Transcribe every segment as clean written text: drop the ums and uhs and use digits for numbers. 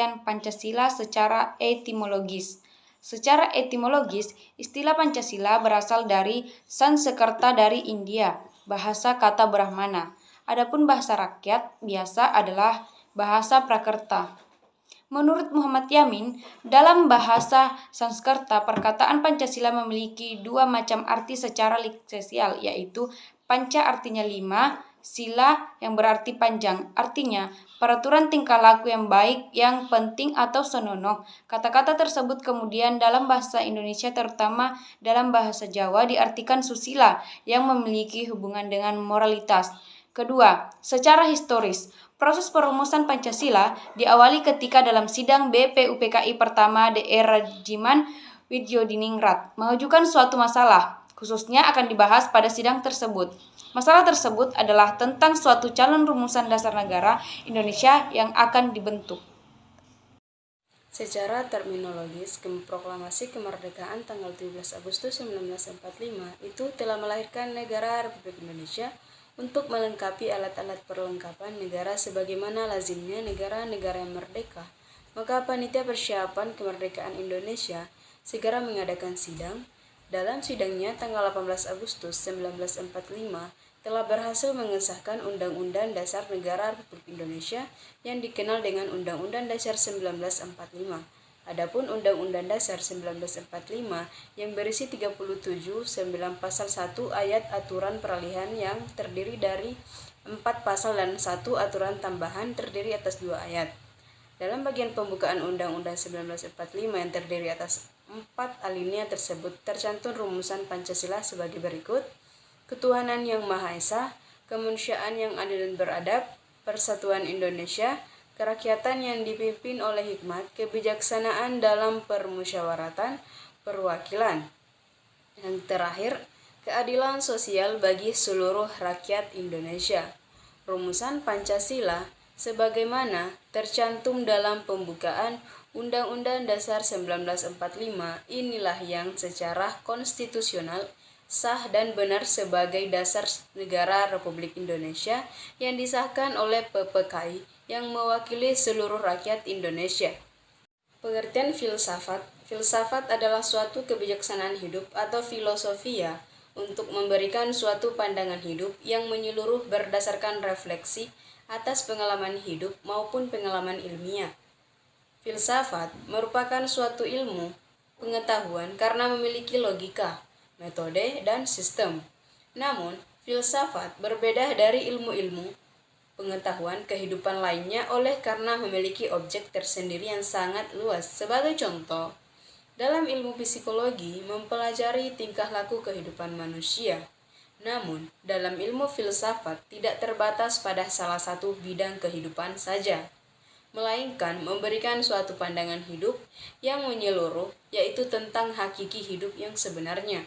pengertian Pancasila secara etimologis. Secara etimologis, istilah Pancasila berasal dari Sanskerta dari India, bahasa kata Brahmana. Adapun bahasa rakyat biasa adalah bahasa Prakerta. Menurut Muhammad Yamin, dalam bahasa Sanskerta, perkataan Pancasila memiliki dua macam arti secara leksikal, yaitu panca artinya 5, sila yang berarti panjang, artinya peraturan tingkah laku yang baik, yang penting atau senonoh. Kata-kata tersebut kemudian dalam bahasa Indonesia, terutama dalam bahasa Jawa, diartikan susila yang memiliki hubungan dengan moralitas. Kedua, secara historis, proses perumusan Pancasila diawali ketika dalam sidang BPUPKI pertama daerah Regimen Widyodiningrat mengajukan suatu masalah, khususnya akan dibahas pada sidang tersebut. Masalah tersebut adalah tentang suatu calon rumusan dasar negara Indonesia yang akan dibentuk. Secara terminologis, proklamasi kemerdekaan tanggal 17 Agustus 1945 itu telah melahirkan negara Republik Indonesia untuk melengkapi alat-alat perlengkapan negara sebagaimana lazimnya negara-negara yang merdeka. Maka Panitia Persiapan Kemerdekaan Indonesia segera mengadakan sidang. Dalam sidangnya tanggal 18 Agustus 1945 telah berhasil mengesahkan Undang-Undang Dasar Negara Republik Indonesia yang dikenal dengan Undang-Undang Dasar 1945. Adapun Undang-Undang Dasar 1945 yang berisi 37 9 pasal 1 ayat aturan peralihan yang terdiri dari 4 pasal dan 1 aturan tambahan terdiri atas 2 ayat. Dalam bagian pembukaan Undang-Undang 1945 yang terdiri atas 4 alinea tersebut tercantum rumusan Pancasila sebagai berikut: ketuhanan yang Maha Esa, kemanusiaan yang adil dan beradab, persatuan Indonesia, kerakyatan yang dipimpin oleh hikmat, kebijaksanaan dalam permusyawaratan, perwakilan. Yang terakhir, keadilan sosial bagi seluruh rakyat Indonesia. Rumusan Pancasila sebagaimana tercantum dalam pembukaan Undang-Undang Dasar 1945 inilah yang secara konstitusional sah dan benar sebagai dasar negara Republik Indonesia yang disahkan oleh PPKI yang mewakili seluruh rakyat Indonesia. Pengertian filsafat. Filsafat adalah suatu kebijaksanaan hidup atau filosofia untuk memberikan suatu pandangan hidup yang menyeluruh berdasarkan refleksi atas pengalaman hidup maupun pengalaman ilmiah. Filsafat merupakan suatu ilmu pengetahuan karena memiliki logika, metode, dan sistem. Namun, filsafat berbeda dari ilmu-ilmu pengetahuan kehidupan lainnya oleh karena memiliki objek tersendiri yang sangat luas. Sebagai contoh, dalam ilmu psikologi mempelajari tingkah laku kehidupan manusia. Namun, dalam ilmu filsafat tidak terbatas pada salah satu bidang kehidupan saja, melainkan memberikan suatu pandangan hidup yang menyeluruh, yaitu tentang hakiki hidup yang sebenarnya.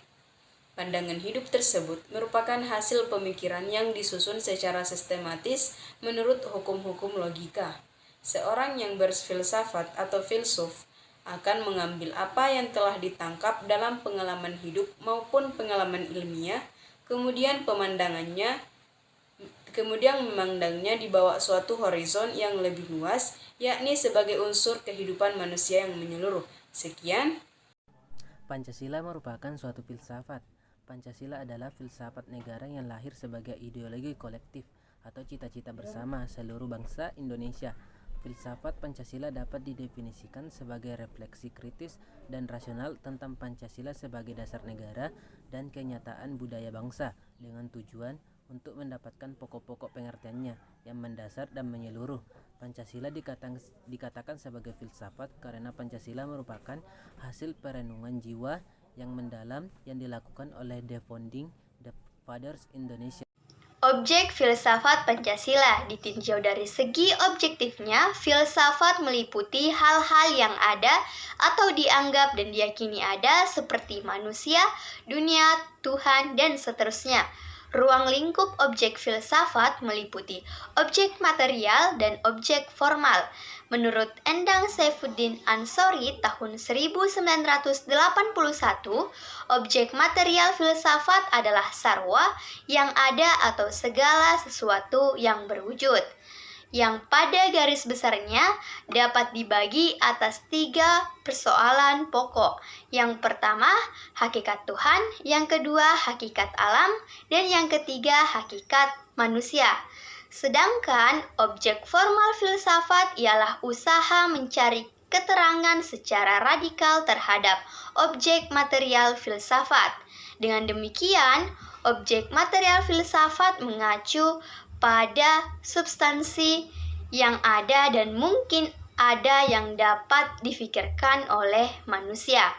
Pandangan hidup tersebut merupakan hasil pemikiran yang disusun secara sistematis menurut hukum-hukum logika. Seorang yang berfilsafat atau filsuf akan mengambil apa yang telah ditangkap dalam pengalaman hidup maupun pengalaman ilmiah, kemudian memandangnya di bawah suatu horizon yang lebih luas, yakni sebagai unsur kehidupan manusia yang menyeluruh. Sekian. Pancasila merupakan suatu filsafat. Pancasila adalah filsafat negara yang lahir sebagai ideologi kolektif atau cita-cita bersama seluruh bangsa Indonesia. Filsafat Pancasila dapat didefinisikan sebagai refleksi kritis dan rasional tentang Pancasila sebagai dasar negara dan kenyataan budaya bangsa dengan tujuan untuk mendapatkan pokok-pokok pengertiannya yang mendasar dan menyeluruh. Pancasila dikatakan sebagai filsafat karena Pancasila merupakan hasil perenungan jiwa yang mendalam yang dilakukan oleh The Founding Fathers Indonesia. Objek filsafat Pancasila ditinjau dari segi objektifnya, filsafat meliputi hal-hal yang ada atau dianggap dan diyakini ada seperti manusia, dunia, Tuhan, dan seterusnya. Ruang lingkup objek filsafat meliputi objek material dan objek formal. Menurut Endang Saifuddin Ansori tahun 1981, objek material filsafat adalah sarwa yang ada atau segala sesuatu yang berwujud. yang pada garis besarnya dapat dibagi atas 3 persoalan pokok. Yang pertama, hakikat Tuhan, yang kedua, hakikat alam, dan yang ketiga, hakikat manusia. Sedangkan objek formal filsafat ialah usaha mencari keterangan secara radikal terhadap objek material filsafat. Dengan demikian, objek material filsafat mengacu pada substansi yang ada dan mungkin ada yang dapat difikirkan oleh manusia.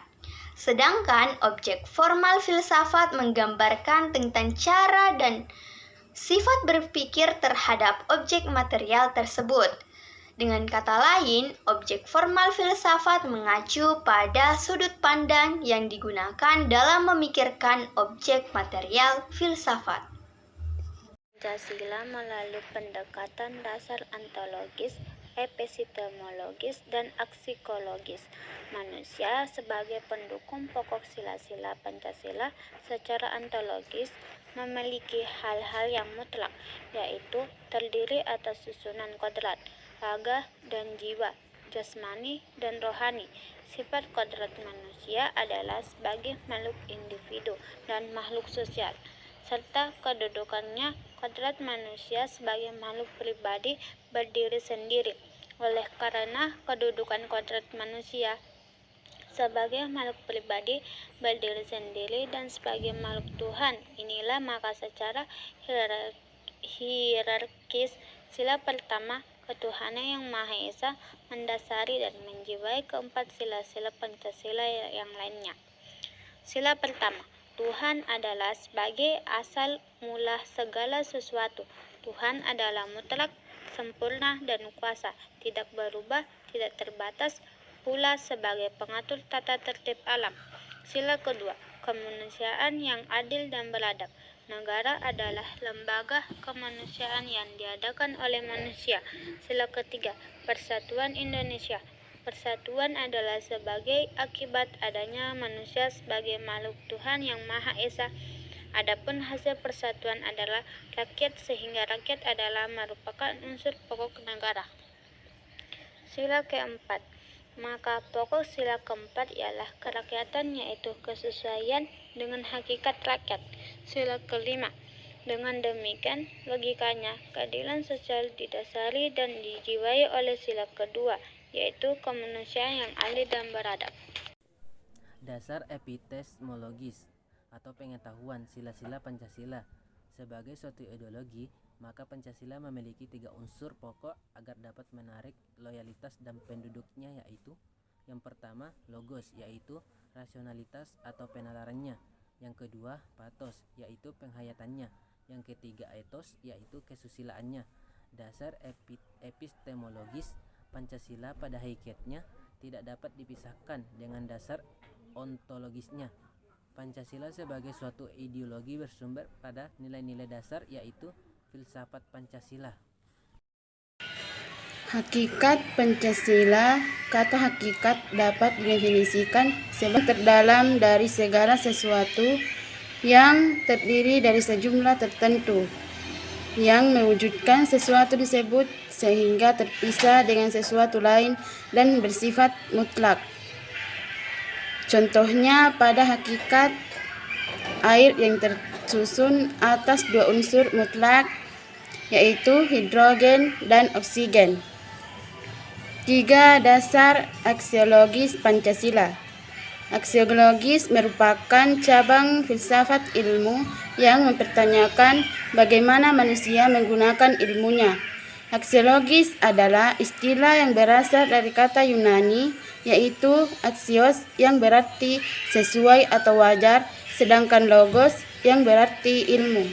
Sedangkan objek formal filsafat menggambarkan tentang cara dan sifat berpikir terhadap objek material tersebut. Dengan kata lain, objek formal filsafat mengacu pada sudut pandang yang digunakan dalam memikirkan objek material filsafat. Pancasila melalui pendekatan dasar ontologis, epistemologis, dan aksikologis. Manusia sebagai pendukung pokok sila-sila Pancasila secara ontologis memiliki hal-hal yang mutlak, yaitu terdiri atas susunan kodrat, raga dan jiwa, jasmani dan rohani. Sifat kodrat manusia adalah sebagai makhluk individu dan makhluk sosial, serta kedudukannya kodrat manusia sebagai makhluk pribadi berdiri sendiri. Oleh karena kedudukan kodrat manusia sebagai makhluk pribadi berdiri sendiri dan sebagai makhluk Tuhan, inilah maka secara hierarkis sila pertama ketuhanan yang Maha Esa mendasari dan menjiwai keempat sila-sila Pancasila yang lainnya. Sila pertama, Tuhan adalah sebagai asal mula segala sesuatu. Tuhan adalah mutlak, sempurna, dan kuasa, tidak berubah, tidak terbatas, pula sebagai pengatur tata tertib alam. Sila kedua, kemanusiaan yang adil dan beradab. Negara adalah lembaga kemanusiaan yang diadakan oleh manusia. Sila ketiga, persatuan Indonesia. Persatuan adalah sebagai akibat adanya manusia sebagai makhluk Tuhan yang Maha Esa. Adapun hasil persatuan adalah rakyat, sehingga rakyat adalah merupakan unsur pokok negara. Sila keempat, maka pokok sila keempat ialah kerakyatan, yaitu kesesuaian dengan hakikat rakyat. Sila kelima, dengan demikian logikanya keadilan sosial didasari dan dijiwai oleh sila kedua, yaitu kemanusiaan yang adil dan beradab. Dasar epistemologis atau pengetahuan sila-sila Pancasila. Sebagai suatu ideologi, maka Pancasila memiliki 3 unsur pokok agar dapat menarik loyalitas dan penduduknya, yaitu yang pertama, logos, yaitu rasionalitas atau penalarannya. Yang kedua, pathos, yaitu penghayatannya. Yang ketiga, ethos, yaitu kesusilaannya. Dasar epistemologis Pancasila pada hakikatnya tidak dapat dipisahkan dengan dasar ontologisnya. Pancasila sebagai suatu ideologi bersumber pada nilai-nilai dasar, yaitu filsafat Pancasila. Hakikat Pancasila. Kata hakikat dapat didefinisikan sebagai terdalam dari segala sesuatu yang terdiri dari sejumlah tertentu yang mewujudkan sesuatu disebut sehingga terpisah dengan sesuatu lain dan bersifat mutlak. Contohnya pada hakikat air yang tersusun atas 2 unsur mutlak, yaitu hidrogen dan oksigen. 3. Dasar aksiologis Pancasila. Aksiologis merupakan cabang filsafat ilmu yang mempertanyakan bagaimana manusia menggunakan ilmunya. Aksiologis adalah istilah yang berasal dari kata Yunani, yaitu aksios yang berarti sesuai atau wajar, sedangkan logos yang berarti ilmu.